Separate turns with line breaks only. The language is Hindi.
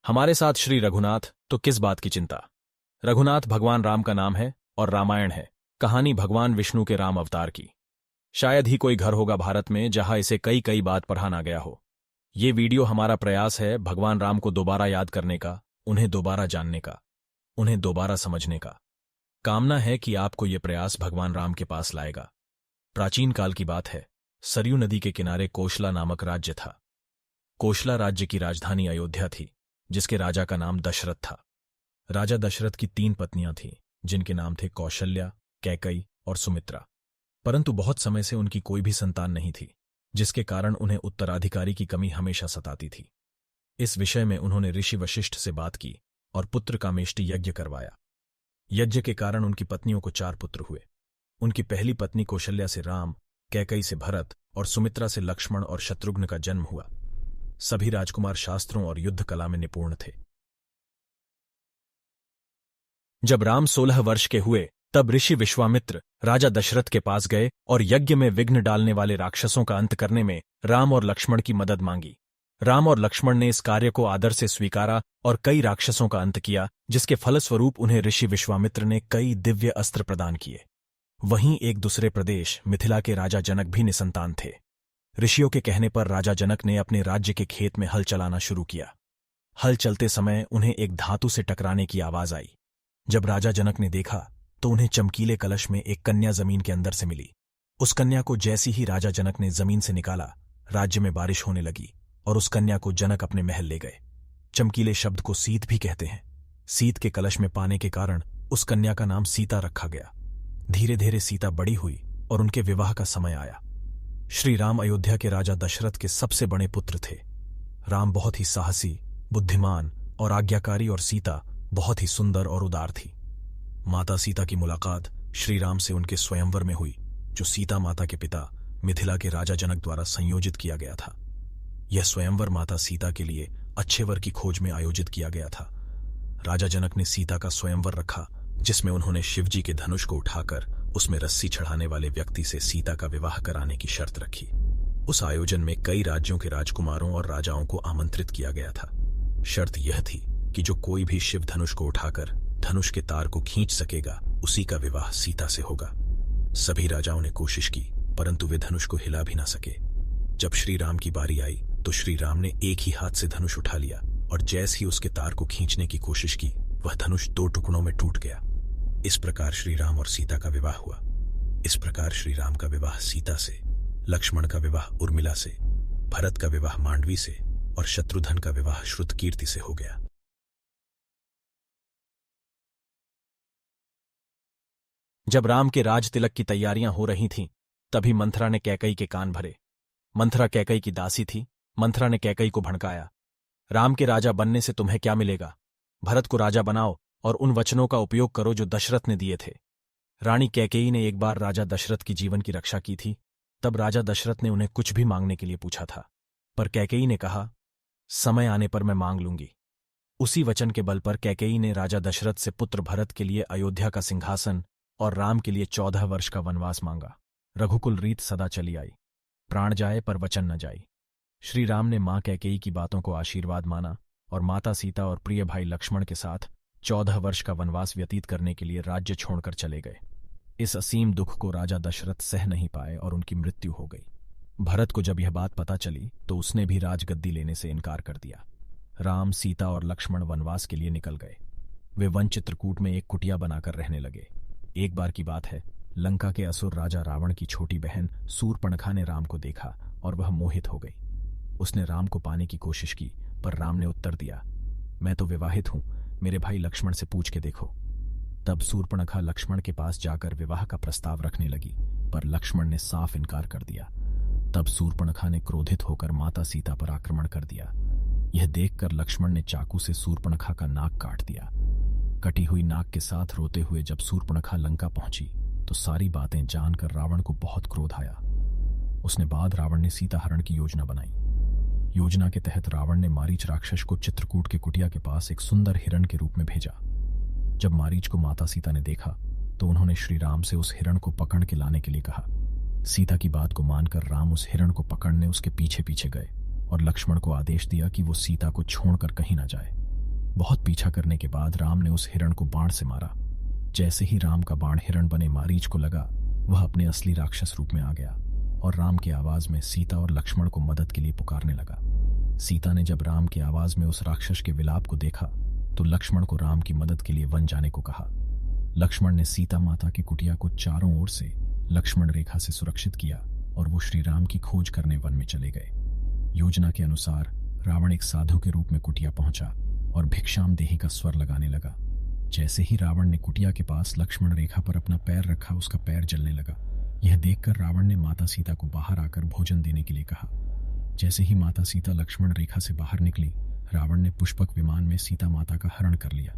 हमारे साथ श्री रघुनाथ, तो किस बात की चिंता। रघुनाथ भगवान राम का नाम है और रामायण है कहानी भगवान विष्णु के राम अवतार की। शायद ही कोई घर होगा भारत में जहां इसे कई कई बात पढ़ा ना गया हो। ये वीडियो हमारा प्रयास है भगवान राम को दोबारा याद करने का, उन्हें दोबारा जानने का, उन्हें दोबारा समझने का। कामना है कि आपको ये प्रयास भगवान राम के पास लाएगा। प्राचीन काल की बात है, सरयू नदी के किनारे कोशला नामक राज्य था। कोशला राज्य की राजधानी अयोध्या थी, जिसके राजा का नाम दशरथ था। राजा दशरथ की 3 पत्नियां थीं, जिनके नाम थे कौशल्या, कैकई और सुमित्रा। परंतु बहुत समय से उनकी कोई भी संतान नहीं थी, जिसके कारण उन्हें उत्तराधिकारी की कमी हमेशा सताती थी। इस विषय में उन्होंने ऋषि वशिष्ठ से बात की और पुत्र कामेष्टि यज्ञ करवाया। यज्ञ के कारण उनकी पत्नियों को 4 पुत्र हुए। उनकी पहली पत्नी कौशल्या से राम, कैकई से भरत और सुमित्रा से लक्ष्मण और शत्रुघ्न का जन्म हुआ। सभी राजकुमार शास्त्रों और युद्ध कला में निपुण थे। जब राम 16 वर्ष के हुए, तब ऋषि विश्वामित्र राजा दशरथ के पास गए और यज्ञ में विघ्न डालने वाले राक्षसों का अंत करने में राम और लक्ष्मण की मदद मांगी। राम और लक्ष्मण ने इस कार्य को आदर से स्वीकारा और कई राक्षसों का अंत किया, जिसके फलस्वरूप उन्हें ऋषि विश्वामित्र ने कई दिव्य अस्त्र प्रदान किए। वहीं एक दूसरे प्रदेश मिथिला के राजा जनक भी निसंतान थे। ऋषियों के कहने पर राजा जनक ने अपने राज्य के खेत में हल चलाना शुरू किया। हल चलते समय उन्हें एक धातु से टकराने की आवाज आई। जब राजा जनक ने देखा तो उन्हें चमकीले कलश में एक कन्या जमीन के अंदर से मिली। उस कन्या को जैसी ही राजा जनक ने जमीन से निकाला, राज्य में बारिश होने लगी और उस कन्या को जनक अपने महल ले गए। चमकीले शब्द को सीत भी कहते हैं। सीत के कलश में पाने के कारण उस कन्या का नाम सीता रखा गया। धीरे धीरे सीता बड़ी हुई और उनके विवाह का समय आया। श्री राम अयोध्या के राजा दशरथ के सबसे बड़े पुत्र थे। राम बहुत ही साहसी, बुद्धिमान और आज्ञाकारी और सीता बहुत ही सुंदर और उदार थी। माता सीता की मुलाकात श्री राम से उनके स्वयंवर में हुई, जो सीता माता के पिता मिथिला के राजा जनक द्वारा संयोजित किया गया था। यह स्वयंवर माता सीता के लिए अच्छे वर की खोज में आयोजित किया गया था। राजा जनक ने सीता का स्वयंवर रखा, जिसमें उन्होंने शिवजी के धनुष को उठाकर उसमें रस्सी चढ़ाने वाले व्यक्ति से सीता का विवाह कराने की शर्त रखी। उस आयोजन में कई राज्यों के राजकुमारों और राजाओं को आमंत्रित किया गया था। शर्त यह थी कि जो कोई भी शिव धनुष को उठाकर धनुष के तार को खींच सकेगा, उसी का विवाह सीता से होगा। सभी राजाओं ने कोशिश की, परंतु वे धनुष को हिला भी ना सके। जब श्री राम की बारी आई तो श्री राम ने एक ही हाथ से धनुष उठा लिया और जैसे ही उसके तार को खींचने की कोशिश की, वह धनुष 2 टुकड़ों में टूट गया। इस प्रकार श्री राम और सीता का विवाह हुआ। इस प्रकार श्री राम का विवाह सीता से, लक्ष्मण का विवाह उर्मिला से, भरत का विवाह मांडवी से और शत्रुघ्न का विवाह श्रुतकीर्ति से हो गया। जब राम के राज तिलक की तैयारियां हो रही थीं, तभी मंथरा ने कैकई के कान भरे। मंथरा कैकई की दासी थी। मंथरा ने कैकई को भड़काया, राम के राजा बनने से तुम्हें क्या मिलेगा? भरत को राजा बनाओ और उन वचनों का उपयोग करो जो दशरथ ने दिए थे। रानी कैकेयी ने एक बार राजा दशरथ की जीवन की रक्षा की थी। तब राजा दशरथ ने उन्हें कुछ भी मांगने के लिए पूछा था, पर कैकेयी ने कहा, समय आने पर मैं मांग लूंगी। उसी वचन के बल पर कैकेयी ने राजा दशरथ से पुत्र भरत के लिए अयोध्या का सिंहासन और राम के लिए 14 वर्ष का वनवास मांगा। रघुकुल रीत सदा चली आई, प्राण जाए पर वचन न जाई। श्री राम ने मां कैकेयी की बातों को आशीर्वाद माना और माता सीता और प्रिय भाई लक्ष्मण के साथ 14 वर्ष का वनवास व्यतीत करने के लिए राज्य छोड़कर चले गए। इस असीम दुख को राजा दशरथ सह नहीं पाए और उनकी मृत्यु हो गई। भरत को जब यह बात पता चली तो उसने भी राजगद्दी लेने से इनकार कर दिया। राम, सीता और लक्ष्मण वनवास के लिए निकल गए। वे वन चित्रकूट में एक कुटिया बनाकर रहने लगे। एक बार की बात है, लंका के असुर राजा रावण की छोटी बहन सूर्पणखा ने राम को देखा और वह मोहित हो गई। उसने राम को पाने की कोशिश की, पर राम ने उत्तर दिया, मैं तो विवाहित हूं, मेरे भाई लक्ष्मण से पूछ के देखो। तब सूर्पणखा लक्ष्मण के पास जाकर विवाह का प्रस्ताव रखने लगी, पर लक्ष्मण ने साफ इनकार कर दिया। तब सूर्पणखा ने क्रोधित होकर माता सीता पर आक्रमण कर दिया। यह देखकर लक्ष्मण ने चाकू से सूर्पणखा का नाक काट दिया। कटी हुई नाक के साथ रोते हुए जब सूर्पणखा लंका पहुंची तो सारी बातें जानकर रावण को बहुत क्रोध आया। उसने बाद रावण ने सीता हरण की योजना बनाई। योजना के तहत रावण ने मारीच राक्षस को चित्रकूट के कुटिया के पास एक सुंदर हिरण के रूप में भेजा। जब मारीच को माता सीता ने देखा तो उन्होंने श्री राम से उस हिरण को पकड़ के लाने के लिए कहा। सीता की बात को मानकर राम उस हिरण को पकड़ने उसके पीछे पीछे गए और लक्ष्मण को आदेश दिया कि वो सीता को छोड़कर कहीं ना जाए। बहुत पीछा करने के बाद राम ने उस हिरण को बाण से मारा। जैसे ही राम का बाण हिरण बने मारीच को लगा, वह अपने असली राक्षस रूप में आ गया और राम की आवाज में सीता और लक्ष्मण को मदद के लिए पुकारने लगा। सीता ने जब राम की आवाज में उस राक्षस के विलाप को देखा तो लक्ष्मण को राम की मदद के लिए वन जाने को कहा। लक्ष्मण ने सीता माता की कुटिया को चारों ओर से लक्ष्मण रेखा से सुरक्षित किया और वो श्री राम की खोज करने वन में चले गए। योजना के अनुसार रावण एक साधु के रूप में कुटिया पहुंचा और भिक्षाम देही का स्वर लगाने लगा। जैसे ही रावण ने कुटिया के पास लक्ष्मण रेखा पर अपना पैर रखा, उसका पैर जलने लगा। यह देखकर रावण ने माता सीता को बाहर आकर भोजन देने के लिए कहा। जैसे ही माता सीता लक्ष्मण रेखा से बाहर निकली, रावण ने पुष्पक विमान में सीता माता का हरण कर लिया।